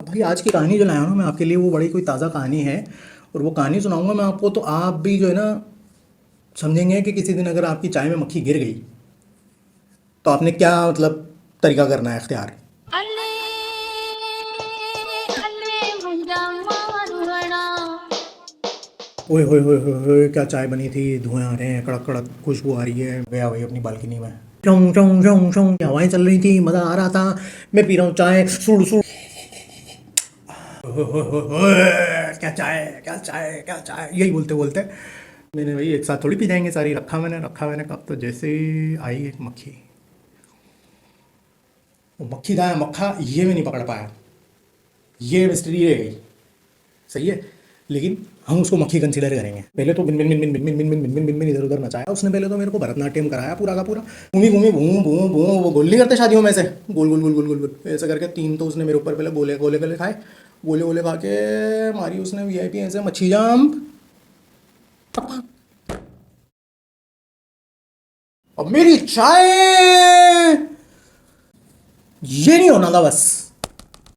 भाई आज की कहानी जो लाया हूँ मैं आपके लिए वो बड़ी कोई ताज़ा कहानी है। और वो कहानी सुनाऊंगा मैं आपको तो आप भी जो है ना समझेंगे कि किसी दिन अगर आपकी चाय में मक्खी गिर गई तो आपने क्या मतलब तरीका करना है इख्तियार। अले अले मुंजा मारुहना। ओए होए होए होए होए, क्या चाय बनी थी, धुएं आ रहे हैं, कड़क कड़क खुशबू आ रही है। गया भाई अपनी बालकनी में, चौं चौं चौं चौं हवाएं चल रही थी, मज़ा आ रहा था। मैं पी रहा हूँ चाय, सुड़ सुड़। ओए होए होए होए, क्या चाय क्या चाय क्या चाय, यही बोलते बोलते मैंने भाई एक साथ थोड़ी पी जाएंगे सारी। रखा मैंने कब तो जैसे ही आई एक मक्खी। वो मक्खी था या मक्खा ये मैं नहीं पकड़ पाया, ये मिस्ट्री रह गई। सही है, लेकिन हम उसको मक्खी कंसीडर करेंगे। पहले तो बिन बिन बिन बिन बिन बिन बिन बिन बिन बिन बिन इधर उधर नचाया उसने। पहले तो मेरे को भरतनाट्यम कराया पूरा का पूरा, घूमी घूमी बूम बूम बूम। वो गोल नहीं करते शादियों में से, गोल गोल गोल गोल गोल गोल ऐसे करके तीन तो उसने मेरे ऊपर पहले गोले गोले गले खाए। गोले गोले खा के मारी उसने वीआईपी ऐसे मच्छी जंप। अब मेरी चाय ये नहीं होना था बस।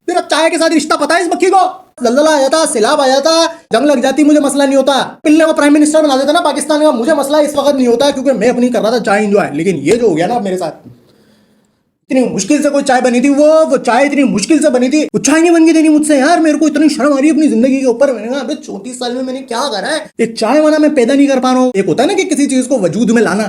मेरा चाय के साथ रिश्ता पता है इस मक्खी को। जलजला आ जाता, सैलाब आ जाता, जंग लग जाती, मुझे मसला नहीं होता। पिल्ले को प्राइम मिनिस्टर बना देता ना पाकिस्तान का, मुझे मसला इस वक्त नहीं होता क्योंकि मैं अपनी कर रहा था चाय इंजॉय। लेकिन ये जो हो गया ना मेरे साथ, इतनी मुश्किल से कोई चाय बनी थी, वो चाय इतनी मुश्किल से बनी थी, वो चाय नहीं बन के देनी मुझसे यार। मेरे को इतनी शर्म आ रही है अपनी जिंदगी के ऊपर। मैंने कहा अबे 34 साल में मैंने क्या करा है, एक चाय वाला मैं पैदा नहीं कर पा रहा हूँ। एक होता है ना कि किसी चीज को वजूद में लाना,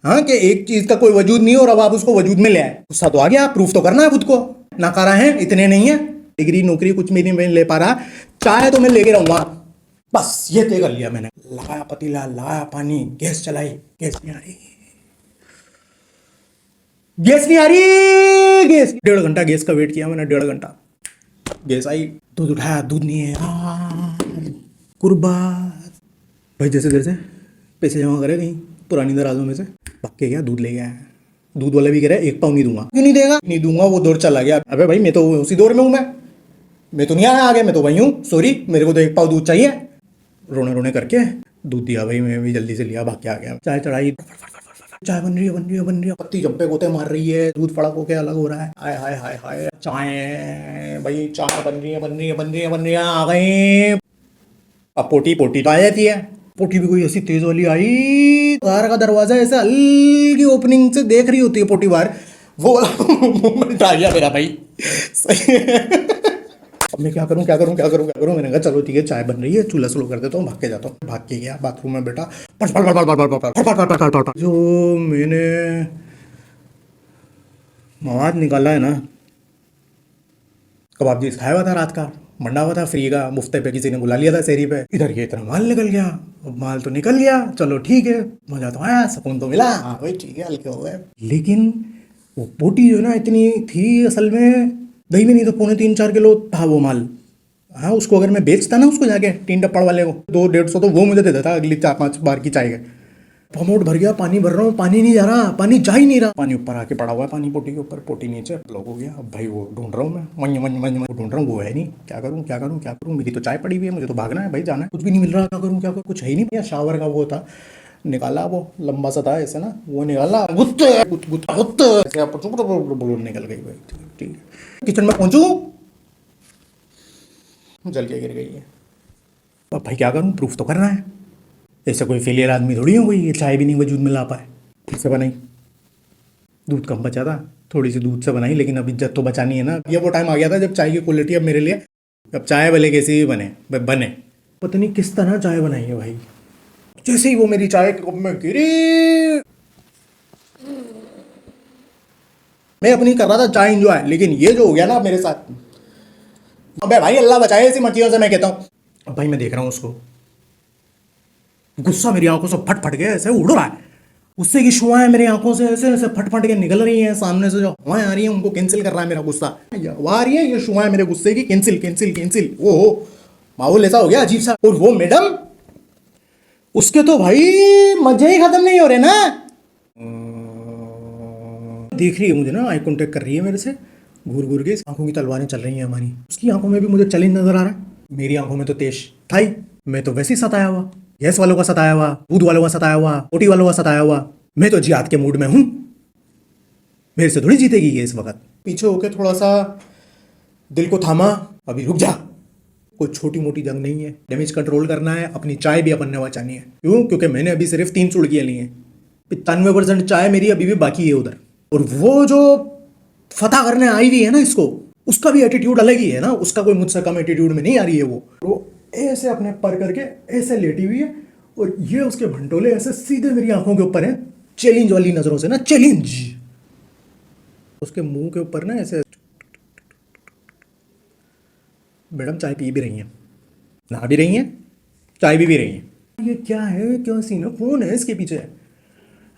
हाँ, कि एक चीज का कोई वजूद नहीं है और अब आप उसको वजूद में ले आए। गुस्सा तो आ गया, प्रूफ तो करना है खुद को। नकारा है इतने नहीं है, डिग्री नौकरी कुछ भी नहीं मैं ले पा रहा, चाय तो मैं लेके रहूंगा। बस ये तय कर लिया मैंने। लगाया पतीला, लगाया पानी, गैस चलाई, गैस नहीं आ रही, गैस नहीं आ रही, गैस। 1.5 घंटा गैस का वेट किया मैंने, 1.5 घंटा। गैस आई, दूध उठाया, दूध नहीं है। कुर्बात भाई, जैसे जैसे पैसे जमा करे कहीं पुरानी दराजों में से, पक्के गया दूध ले गया है। दूध वाला भी कह रहा है 1 पाव नहीं दूंगा। क्यों नहीं देगा? नहीं दूंगा, वो दौर चला गया। अबे भाई मैं तो उसी दौर में हूँ, मैं तो नहीं आया आगे, मैं तो वही हूँ। सॉरी, मेरे को तो 1 पाव दूध चाहिए। रोने रोने करके दूध दिया भाई, मैं भी जल्दी से लिया, भाग के आ गया। चाय चढ़ाई, चाय बन रही है बन रही है बन रही है, पत्ती जंपे गोते मार रही है, दूध फड़क होके अलग हो रहा है। हाय हाय हाय हाय, चाय भाई, चाय बन रही है बन रही है बन रही है बन रही है, आ गई। अब पोटी पोटी तो आ जाती है। पोटी भी कोई ऐसी तेज वाली आई, बाहर का दरवाजा ऐसे हल्की ओपनिंग से देख रही होती है पोटी बाहर, वो मूवमेंट आ गया मेरा भाई। सही है। अब मैं क्या करूं क्या करूं क्या करूं क्या करूं। मैंने कहा चलो ठीक है, चाय बन रही है, चूल्हा स्लो कर देता हूँ, भाग के जाता हूँ। भाग के गया बाथरूम में, बेटा पट पट पट पट पट पट पट पट पट पट, जो मैंने मवाद निकाला है ना, कबाब जी खाया हुआ था रात का, मंडा हुआ था फ्री का, मुफ्ते पे किसी ने बुला लिया था शहरी पे। इधर ये इतना माल निकल गया। अब माल तो निकल गया, चलो ठीक है, मजा तो आया, सुकून तो मिला, हाँ भाई ठीक है, हल्के हो गए। लेकिन वो बोटी जो है ना इतनी थी असल में, दही में नहीं तो 3.25-4 किलो था वो माल। हाँ, उसको अगर मैं बेचता ना उसको जाके टीन टप्पड़ वाले को 200-150 तो वो मुझे दे देता अगली 4-5 बार की चाय के। पमोट भर गया, पानी भर रहा हूँ, पानी नहीं जा रहा, पानी जा ही नहीं रहा। पानी ऊपर आके पड़ा हुआ है, पानी पोटी के ऊपर, पोटी नीचे, ब्लॉक हो गया। अब भाई वो ढूंढ रहा हूँ मैं, वहीं वहीं वहीं वहीं ढूंढ रहा हूँ, वो है नहीं। क्या करूँ क्या करूँ क्या करूँ, मेरी तो चाय पड़ी हुई है, मुझे तो भागना है भाई, जाना है, कुछ भी नहीं मिल रहा। क्या करूँ क्या करूँ, कुछ है ही नहीं भैया। शावर का वो था, निकाला, वो लंबा सा था ऐसे ना, वो निकाला, गुत्त गुत्त गुत्त गुत्त ऐसे निकल गई भाई। ठीक है, किचन में पहुँचूँ, जल के गिर गई है। अब भाई क्या करूँ, प्रूफ तो करना है। ऐसा कोई फेलियर आदमी थोड़ी हो, कोई ये चाय भी नहीं वजूद में ला पाए। फिर से बनाई, दूध कम बचा था, थोड़ी सी दूध से बनाई, लेकिन अब इज्जत तो बचानी है ना। ये वो टाइम आ गया था जब चाय की क्वालिटी अब मेरे लिए, अब चाय भले कैसी भी बने बने, पता नहीं किस तरह चाय बनाई है भाई। जैसे ही वो मेरी चाय कप में गिरी, मैं अपनी कर रहा था चाय इंजॉय, लेकिन ये जो हो गया ना मेरे साथ, अबे भाई अल्लाह बचाए ऐसी मक्खियों से, मैं कहता हूँ। अब भाई मैं देख रहा हूँ उसको, गुस्सा मेरी आंखों से फट फट के ऐसे उड़ रहा है, गुस्से की शुआएं मेरी आंखों से ऐसे ऐसे फट फट के निकल रही हैं। सामने से जो हवाएं आ रही हैं उनको कैंसिल कर रहा है मेरा गुस्सा। वो आ रही है ये शुआएं मेरे गुस्से की, कैंसिल कैंसिल कैंसिल। ओहो, माहौल ऐसा हो गया अजीब सा। और वो मैडम, उसके तो भाई मजे ही खत्म नहीं हो रहे ना। देख रही है मुझे ना, आई कांटेक्ट कर रही है मेरे से, घूर घूर के आंखों की तलवारें चल रही हैं हमारी। उसकी आंखों में भी मुझे चैलेंज नजर आ रहा है, मेरी आंखों में तो तेज था ही। मैं तो वैसे ही सताया हुआ, गैस वालों का सताया हुआ, दूध वालों का सताया हुआ, रोटी वालों का सताया हुआ। मैं तो जिहाद के मूड में हूं, मेरे से थोड़ी जीतेगी ये इस वक्त। पीछे होके थोड़ा सा दिल को थामा, अभी रुक जा, कोई छोटी मोटी जंग नहीं है, डैमेज कंट्रोल करना है, अपनी चाय भी अपन ने बचानी है। क्यों? क्योंकि मैंने अभी सिर्फ 3 चुड़कियां ली हैं, 95% चाय मेरी अभी भी बाकी है उधर। और वो जो फतह करने आई हुई है ना इसको, उसका भी एटीट्यूड अलग ही है ना, उसका कोई मुझसे कम एटीट्यूड में नहीं आ रही है। वो ऐसे अपने पर करके ऐसे लेटी हुई है और ये उसके भंटोले ऐसे सीधे मेरी आंखों के ऊपर हैं, चैलेंज वाली नजरों से ना, चैलेंज। उसके मुंह के ऊपर ना ऐसे, मैडम चाय पी भी रही हैं, नहा भी रही हैं, चाय भी रही हैं। ये क्या है, क्या सीन है, कौन है इसके पीछे?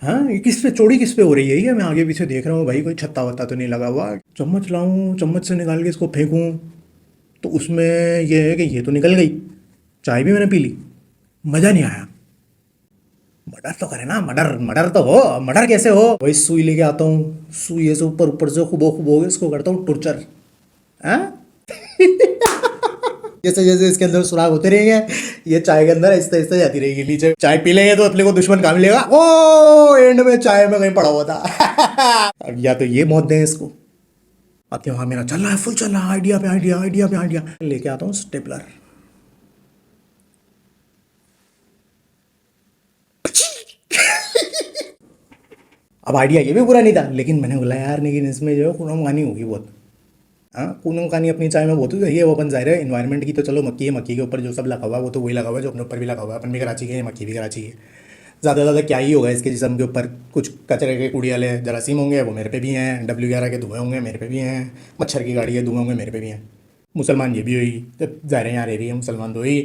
हाँ, ये किस पे चोरी, किस पे हो रही है? ये मैं आगे पीछे देख रहा हूँ भाई, कोई छत्ता वत्ता तो नहीं लगा हुआ। चम्मच लाऊं, चम्मच से निकाल के इसको फेंकूं तो उसमें ये है कि ये तो निकल गई, चाय भी मैंने पी ली, मज़ा नहीं आया। मर्डर तो करे ना, मर्डर, मर्डर तो हो, मर्डर कैसे हो? वही सुई लेके आता हूँ, सुई से ऊपर ऊपर से खुबो खुबो इसको करता हूँ टॉर्चर। हाँ जैसे जैसे इसके अंदर सुराग होते रहेंगे, ये चाय के अंदर आहिस्ता आहिस्ता जाती रहेगी नीचे। चाय पी लेंगे तो अपने को दुश्मन काम मिलेगा। ओ एंड में चाय में कहीं पड़ा हुआ था अब या तो ये मौत दें इसको। अब वहां मेरा चल रहा है, फुल चल रहा है, आइडिया पे आइडिया, आइडिया पे आइडिया लेके आता हूँ, स्टेपलर। अब आइडिया ये भी बुरा नहीं था, लेकिन मैंने बोला यार, लेकिन इसमें जो है पूनम गानी होगी बहुत। हाँ, पूनम कहानी अपनी चाय में बहुत है, वो अपन जाहिर है इन्वायरमेंट की तो चलो मक्की है, मक्की के ऊपर जो सब लगा हुआ है वो तो वही लगा हुआ है जो अपने ऊपर भी लगा हुआ है, अपन भी कराची के हैं, मक्की भी कराची है। ज़्यादा से ज़्यादा क्या ही होगा इसके जिस्म के ऊपर, कुछ कचरे के कूड़े वाले जरासीम होंगे, वो मेरे पे भी हैं, W11 के धुएँ होंगे, मेरे पे भी हैं, मच्छर की गाड़ी के धुएँ होंगे, मेरे पे भी हैं। मुसलमान ये भी हुई, जब ज़ाहिर है यहाँ रह रही है, मुसलमान तो ही।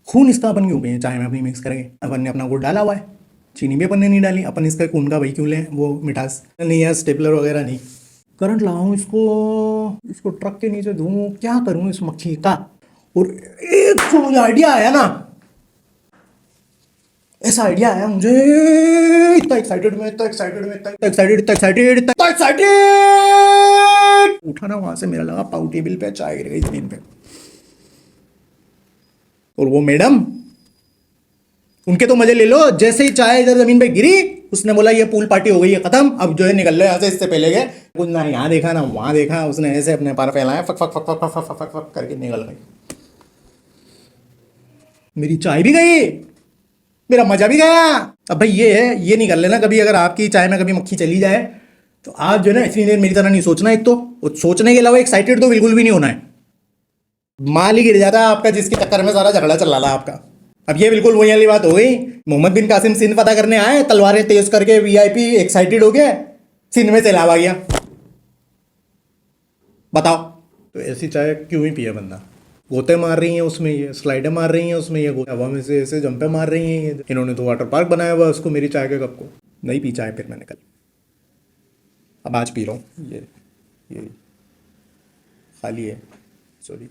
खून इसका अपन क्यों पिए, चाय में अपनी मिक्स करेंगे? अपन ने अपना गुड़ डाला हुआ है, चीनी भी अपन ने नहीं डाली, अपन इसका खून का वही क्यों लें, वो मिठास नहीं है, स्टेपलर वगैरह नहीं। करंट लगाऊं इसको, इसको ट्रक के नीचे दूं, क्या करूं इस मक्खी का? और एक जो मुझे आइडिया आया ना, ऐसा आइडिया आया मुझे, इतना एक्साइटेड में, इतना एक्साइटेड में, इतना एक्साइटेड, इतना एक्साइटेड, इतना एक्साइटेड उठा ना वहां से, मेरा लगा पाउ टेबल पे चाय गिर गई जमीन पे। और वो मैडम, उनके तो मजे ले लो, जैसे ही चाय इधर जमीन पे गिरी उसने बोला ये पूल पार्टी हो गई है खत्म, अब जो है निकल लो यहाँ से। इससे पहले गए कुछ ना यहाँ देखा ना वहां देखा, उसने ऐसे अपने पार फैलाया, fuck fuck fuck fuck fuck fuck fuck fuck करके निकल गई। मेरी चाय भी गई, मेरा मजा भी गया। अब भाई ये है, ये नहीं कर लेना कभी, अगर आपकी चाय में कभी मक्खी चली जाए तो आप जो है ना इतनी देर मेरी तरह नहीं सोचना। एक तो सोचने के अलावा एक्साइटेड तो बिल्कुल भी नहीं होना है, माल ही गिर जाता है आपका, जिसके चक्कर में सारा झगड़ा चल रहा था आपका। अब ये बिल्कुल वही वाली बात हो गई, मोहम्मद बिन कासिम सिंध पता करने आए, तलवारें तेज करके VIP एक्साइटेड हो गया, सिंध में सैलाब आ गया। बताओ, तो ऐसी चाय क्यों ही पिए बंदा? गोते मार रही हैं उसमें, ये स्लाइडें मार रही हैं उसमें, ये हवा में से ऐसे जंपे मार रही हैं ये। इन्होंने तो वाटर पार्क बनाया हुआ उसको, मेरी चाय के कप को। नहीं पी चाय फिर मैंने कल, अब आज पी रहा हूँ। ये खाली है, सॉरी।